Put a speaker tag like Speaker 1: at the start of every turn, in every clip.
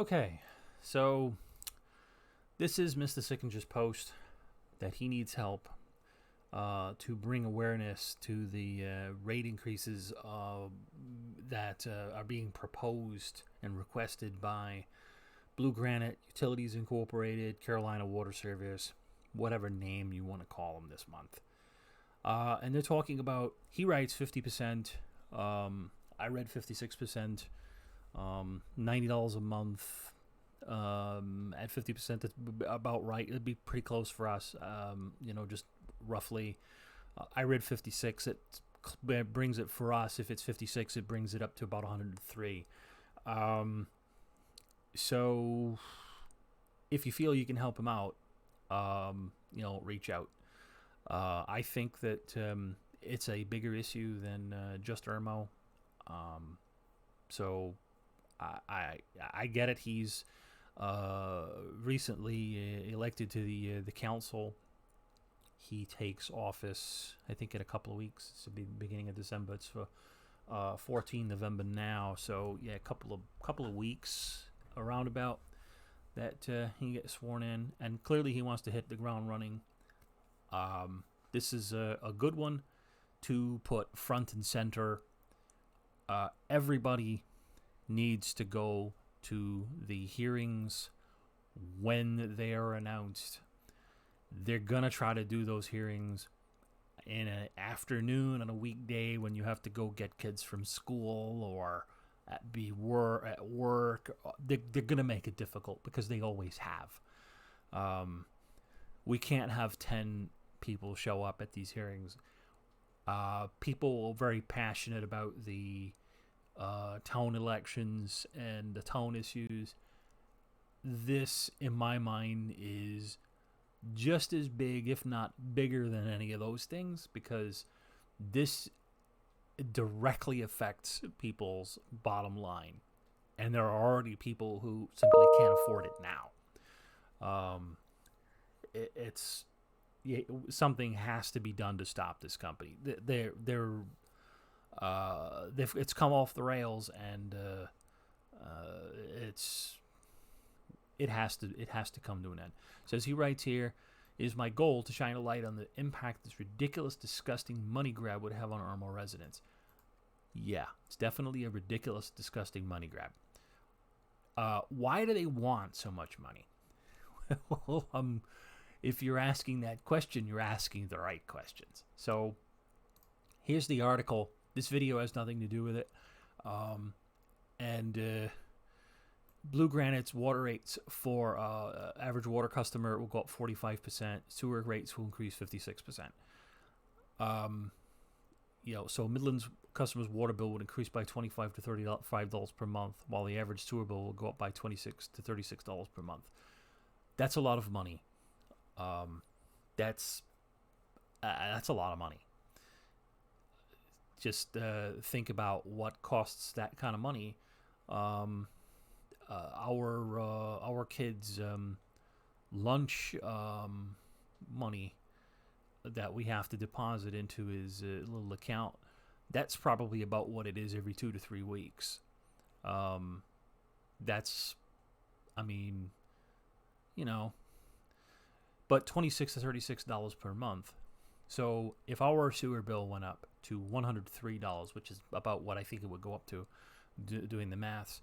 Speaker 1: Okay, so this is Mr. Sickinger's post that he needs help to bring awareness to the rate increases that are being proposed and requested by Blue Granite, Utilities Incorporated, Carolina Water Service, whatever name you want to call them this month. And they're talking about, he writes 50%, I read 56%, $90 a month. At 50%, that's about right. It'd be pretty close for us. Just roughly. I read 56. It brings it for us. If it's 56, it brings it up to about 103. So if you feel you can help him out, reach out. I think that it's a bigger issue than just Irmo. So I get it. He's recently elected to the council. He takes office, I think, in a couple of weeks. It's the beginning of December. It's for 14 November now. So yeah, a couple of weeks around about that he gets sworn in, and clearly he wants to hit the ground running. This is a good one to put front and center. Everybody needs to go to the hearings when they are announced. They're going to try to do those hearings in an afternoon on a weekday when you have to go get kids from school or at work. They're going to make it difficult because they always have. We can't have 10 people show up at these hearings. People are very passionate about the town elections and the town issues. This, in my mind, is just as big, if not bigger, than any of those things, because this directly affects people's bottom line, and there are already people who simply can't afford it now. It's something has to be done to stop this company. It's come off the rails, and it has to come to an end. So as he writes here, it is my goal to shine a light on the impact this ridiculous, disgusting money grab would have on Irmo residents. Yeah, it's definitely a ridiculous, disgusting money grab. Why do they want so much money? Well, if you're asking that question, you're asking the right questions. So here's the article. This video has nothing to do with it. Blue Granite's water rates for average water customer will go up 45%. Sewer rates will increase 56%. So Midland's customers' water bill would increase by $25 to $35 per month, while the average sewer bill will go up by $26 to $36 per month. That's a lot of money. That's a lot of money. Just think about what costs that kind of money. Our kids' lunch money that we have to deposit into his little account. That's probably about what it is every 2 to 3 weeks. But $26 to $36 per month. So if our sewer bill went up to $103, which is about what I think it would go up to, doing the maths,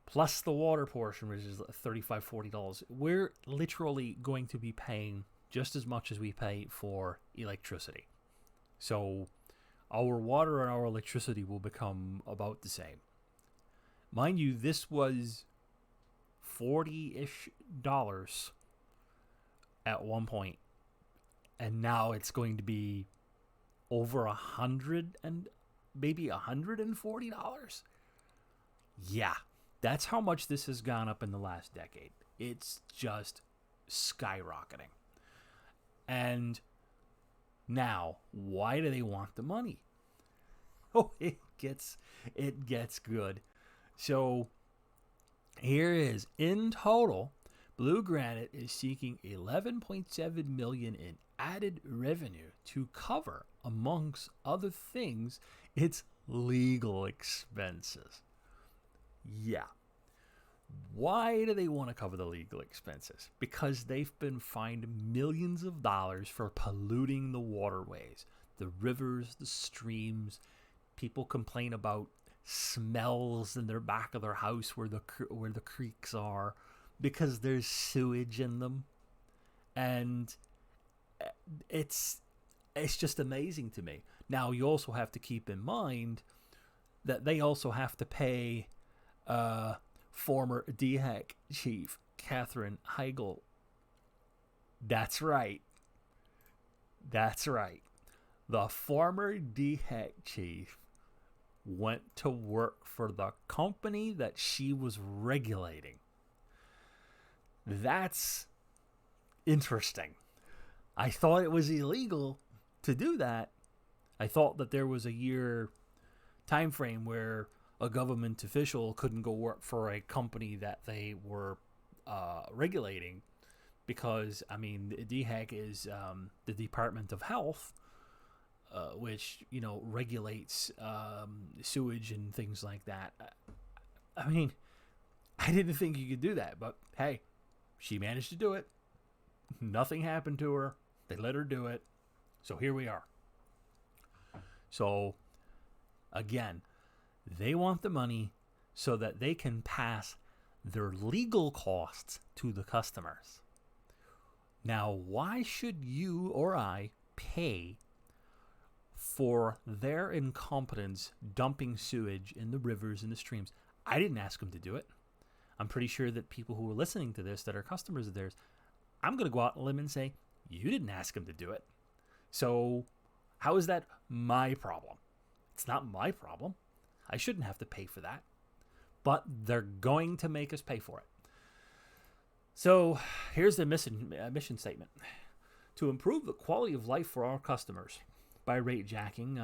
Speaker 1: plus the water portion, which is $35, $40, we're literally going to be paying just as much as we pay for electricity. So our water and our electricity will become about the same. Mind you, this was $40-ish at one point, and now it's going to be over $100 and maybe $140. Yeah, that's how much this has gone up in the last decade. It's just skyrocketing. And now, why do they want the money? Oh, it gets good. So here is, in total, Blue Granite is seeking $11.7 million in added revenue to cover, amongst other things, its legal expenses. Yeah. Why do they want to cover the legal expenses? Because they've been fined millions of dollars for polluting the waterways, the rivers, the streams. People complain about smells in their back of their house where the creeks are because there's sewage in them, and it's just amazing to me. Now you also have to keep in mind that they also have to pay former DHEC chief Catherine Heigl. That's right. The former DHEC chief went to work for the company that she was regulating. That's interesting. I thought it was illegal to do that. I thought that there was a year time frame where a government official couldn't go work for a company that they were regulating, because I mean DHEC is the Department of Health, which regulates sewage and things like that. I mean, I didn't think you could do that, but hey, she managed to do it. Nothing happened to her. They let her do it. So here we are. So again, they want the money so that they can pass their legal costs to the customers. Now, why should you or I pay for their incompetence dumping sewage in the rivers and the streams? I didn't ask them to do it. I'm pretty sure that people who are listening to this that are customers of theirs, I'm going to go out on a limb and say, you didn't ask them to do it. So how is that my problem? It's not my problem. I shouldn't have to pay for that. But they're going to make us pay for it. So here's the mission statement. To improve the quality of life for our customers by rate jacking,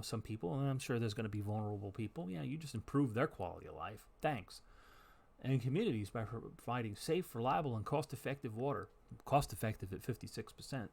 Speaker 1: some people, and I'm sure there's going to be vulnerable people. Yeah, you just improve their quality of life. Thanks. And communities by providing safe, reliable, and cost-effective water. Cost-effective at 56%.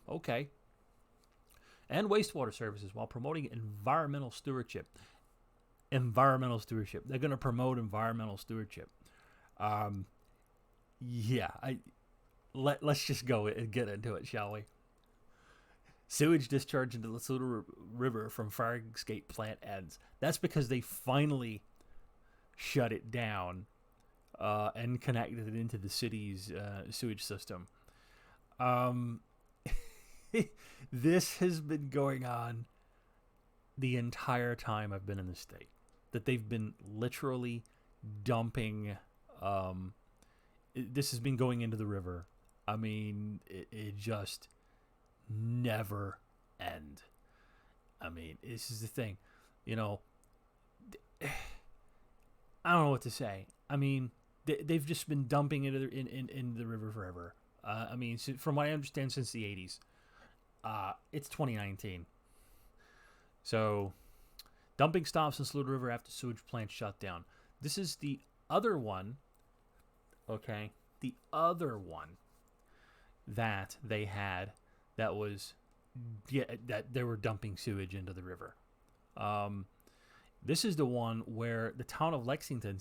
Speaker 1: Okay. And wastewater services while promoting environmental stewardship. They're going to promote environmental stewardship. Let's just go and get into it, shall we? Sewage discharge into the Saluda River from fire escape plant ends. That's because they finally shut it down and connected it into the city's sewage system. This has been going on the entire time I've been in the state. That they've been literally dumping. This has been going into the river. I mean, it just never end. I mean, this is the thing. I don't know what to say. I mean, they've just been dumping it in the river forever. From what I understand, since the 80s. It's 2019. So, dumping stops in Saluda River after sewage plant shut down. This is the other one, okay? The other one that they had that was, that they were dumping sewage into the river. This is the one where the town of Lexington,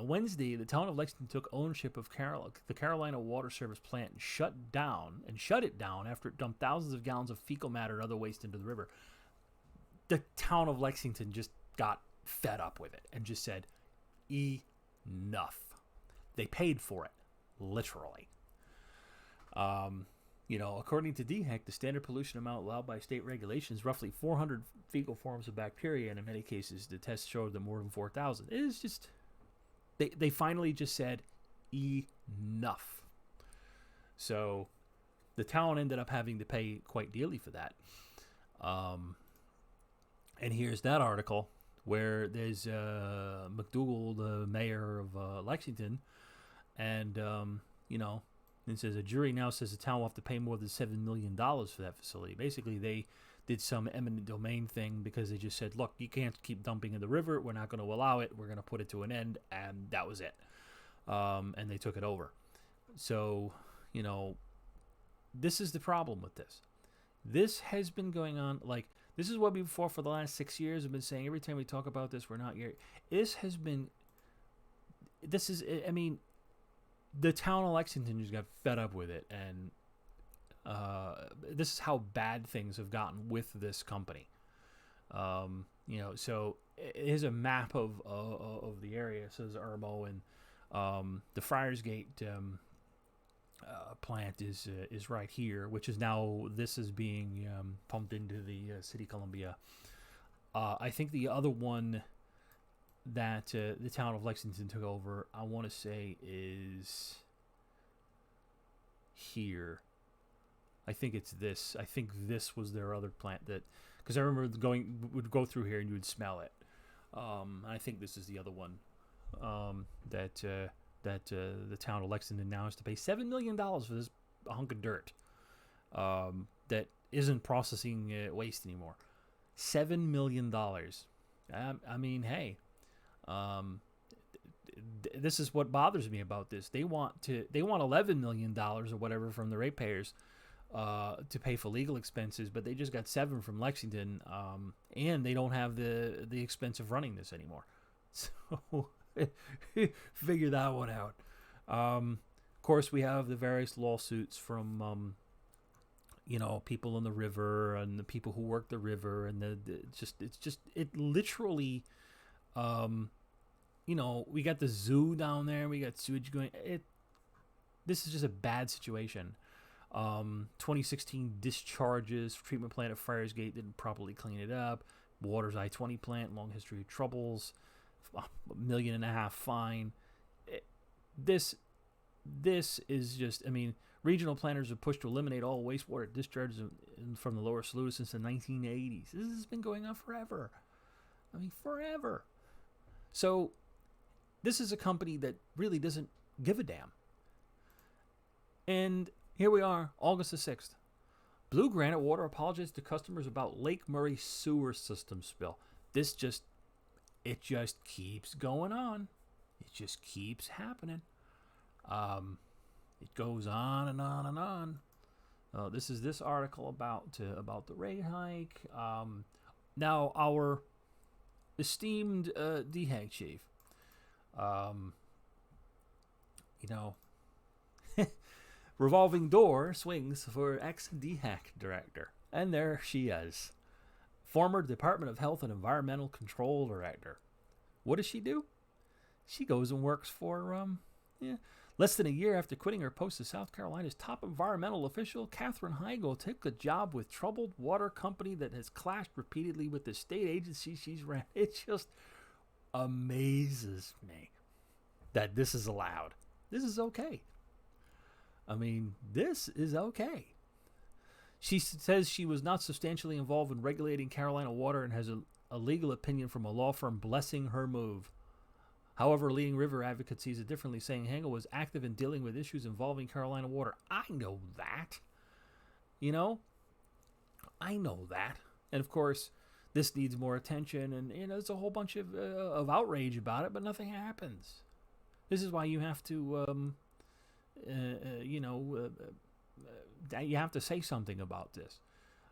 Speaker 1: Wednesday, the town of Lexington took ownership of the Carolina Water Service plant and shut it down after it dumped thousands of gallons of fecal matter and other waste into the river. The town of Lexington just got fed up with it and just said, enough. They paid for it, literally. According to DHEC, the standard pollution amount allowed by state regulations is roughly 400 fecal forms of bacteria, and in many cases, the tests showed that more than 4,000. It is just... They finally just said, enough. So the town ended up having to pay quite dearly for that. And here's that article where there's McDougal, the mayor of Lexington, and, it says a jury now says the town will have to pay more than $7 million for that facility. Basically, they did some eminent domain thing because they just said, look, you can't keep dumping in the river. We're not going to allow it. We're going to put it to an end. And that was it. And they took it over. So, this is the problem with this. This has been going on. Like, This is what we fought for the last 6 years. I've been saying every time we talk about this, we're not here. This has been. This is. I mean, the town of Lexington just got fed up with it, and this is how bad things have gotten with this company. So here's a map of the area. It says Irmo, and the Friarsgate plant is right here, which is now this is being pumped into the City of Columbia. I think the other one that the town of Lexington took over, I want to say, is here. I think it's this. I think this was their other plant that, because I remember would go through here and you would smell it. I think this is the other one that the town of Lexington now has to pay $7 million for this hunk of dirt that isn't processing waste anymore. $7 million. I mean, hey, this is what bothers me about this. They want $11 million or whatever from the ratepayers to pay for legal expenses, but they just got 7 from Lexington, and they don't have the expense of running this anymore. So figure that one out. Of course, we have the various lawsuits from people on the river and the people who work the river, and it literally, we got the zoo down there, we got sewage going. This is just a bad situation. 2016 discharges, treatment plant at Friarsgate didn't properly clean it up. Waters I-20 plant, long history of troubles, $1.5 million fine. This is just, I mean, regional planners have pushed to eliminate all wastewater discharges from the lower Saluda since the 1980s. This has been going on forever. I mean, forever. So this is a company that really doesn't give a damn. And here we are, August the 6th. Blue Granite Water apologized to customers about Lake Murray sewer system spill. It just keeps going on. It just keeps happening. It goes on and on and on. This is this article about the rate hike. Now, our esteemed DHEC chief, revolving door swings for ex-DHEC director. And there she is. Former Department of Health and Environmental Control director. What does she do? She goes and works for, less than a year after quitting her post as South Carolina's top environmental official, Katherine Heigl took a job with troubled water company that has clashed repeatedly with the state agency she's ran. It just amazes me that this is allowed. This is okay. I mean, this is okay. She says she was not substantially involved in regulating Carolina water and has a legal opinion from a law firm blessing her move. However, leading river advocate sees it differently, saying Heigl was active in dealing with issues involving Carolina water. I know that. I know that. And of course, this needs more attention, and there's a whole bunch of outrage about it, but nothing happens. This is why you have to you have to say something about this.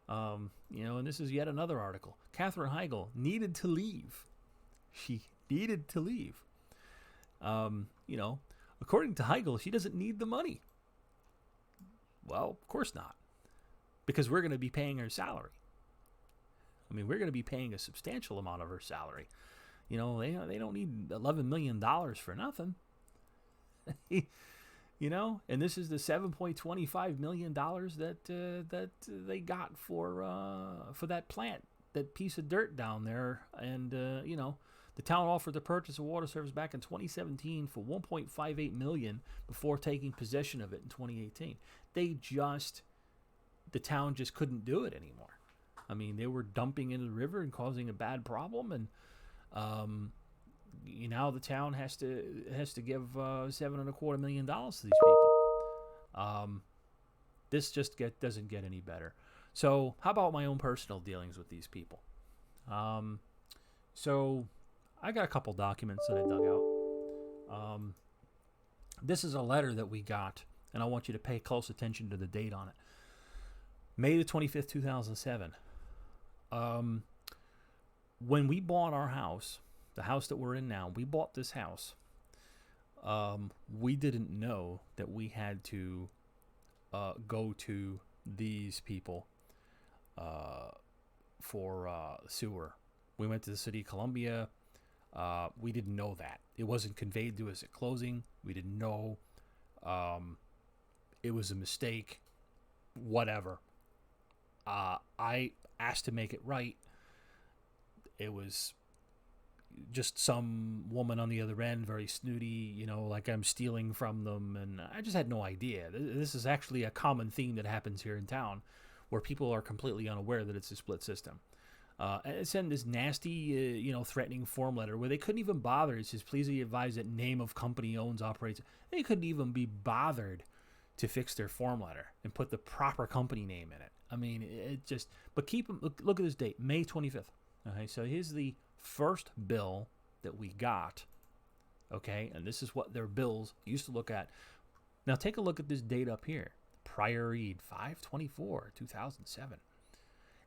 Speaker 1: And this is yet another article. Katherine Heigl needed to leave. She needed to leave. According to Heigl, she doesn't need the money. Well, of course not. Because we're going to be paying her salary. I mean, we're going to be paying a substantial amount of her salary. They don't need $11 million for nothing. And this is the $7.25 million that they got for that plant, that piece of dirt down there. And, the town offered to purchase a water service back in 2017 for $1.58 million before taking possession of it in 2018. The town just couldn't do it anymore. I mean, they were dumping into the river and causing a bad problem, and now the town has to give $7.25 million to these people. This just doesn't get any better. So how about my own personal dealings with these people? So I got a couple documents that I dug out. This is a letter that we got, and I want you to pay close attention to the date on it. May the 25th, 2007. Um, when we bought our house, the house that we're in now, we bought this house. We didn't know that we had to go to these people for sewer. We went to the city of Columbia. We didn't know that. It wasn't conveyed to us at closing. We didn't know. It was a mistake. Whatever. I asked to make it right. It was just some woman on the other end, very snooty, like I'm stealing from them. And I just had no idea. This is actually a common theme that happens here in town where people are completely unaware that it's a split system. And send this nasty, threatening form letter where they couldn't even bother. It says, please be advised that name of company owns, operates. They couldn't even be bothered to fix their form letter and put the proper company name in it. I mean, it just, but look at this date, May 25th. Okay, so here's the first bill that we got. Okay, and this is what their bills used to look at. Now take a look at this date up here. Prior read, 5/24/2007.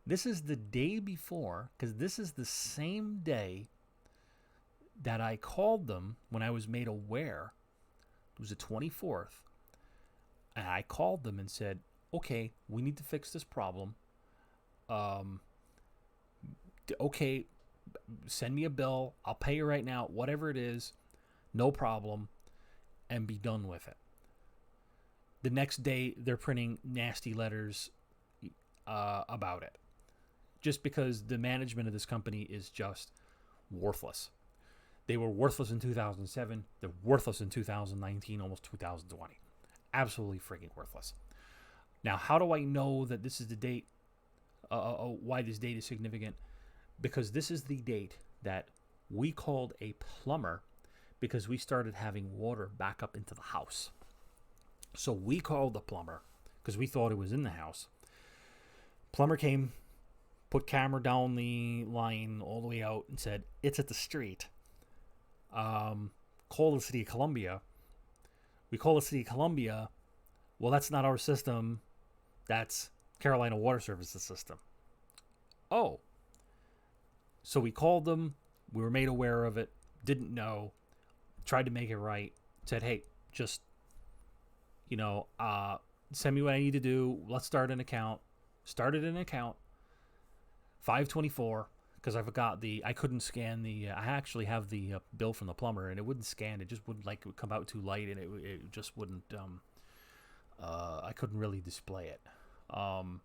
Speaker 1: This is the day before, because this is the same day that I called them when I was made aware. It was the 24th. And I called them and said, okay, we need to fix this problem. Okay, send me a bill. I'll pay you right now, whatever it is, no problem, and be done with it. The next day, they're printing nasty letters about it. Just because the management of this company is just worthless. They were worthless in 2007. They're worthless in 2019, almost 2020. Absolutely freaking worthless. Now, how do I know that this is the date? Why this date is significant? Because this is the date that we called a plumber because we started having water back up into the house. So we called the plumber because we thought it was in the house. Plumber came, put camera down the line all the way out and said, it's at the street. Call the city of Columbia. We call the city of Columbia. Well, that's not our system. That's Carolina Water Services system. Oh. So we called them. We were made aware of it. Didn't know. Tried to make it right. Said, hey, just, send me what I need to do. Let's start an account. Started an account. 5/24, because I forgot I couldn't scan I actually have the bill from the plumber, and it wouldn't scan. It just wouldn't, it would come out too light, and it just wouldn't, I couldn't really display it. And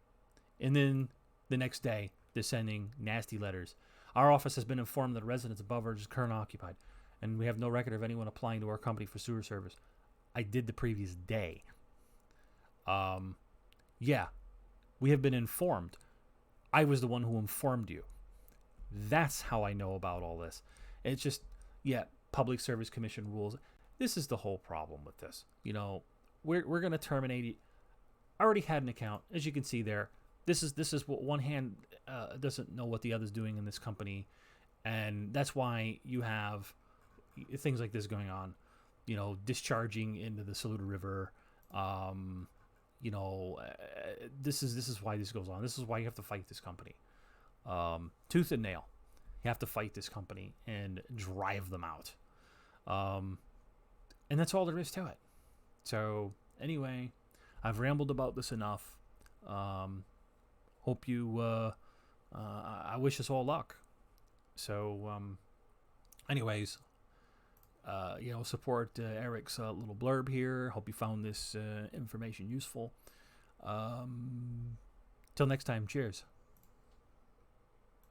Speaker 1: then the next day, they're sending nasty letters. Our office has been informed that residents above are just currently occupied, and we have no record of anyone applying to our company for sewer service. I did the previous day. Yeah, we have been informed. I was the one who informed you. That's how I know about all this. It's just, Public Service Commission rules. This is the whole problem with this. We're going to terminate it. I already had an account, as you can see there. This is what one hand doesn't know what the other's doing in this company, and that's why you have things like this going on. Discharging into the Saluda River. This is why this goes on. This is why you have to fight this company, tooth and nail. You have to fight this company and drive them out, and that's all there is to it. So anyway, I've rambled about this enough. Hope you. I wish us all luck. So, anyways. Support Eric's little blurb here. Hope you found this information useful. Till next time, cheers.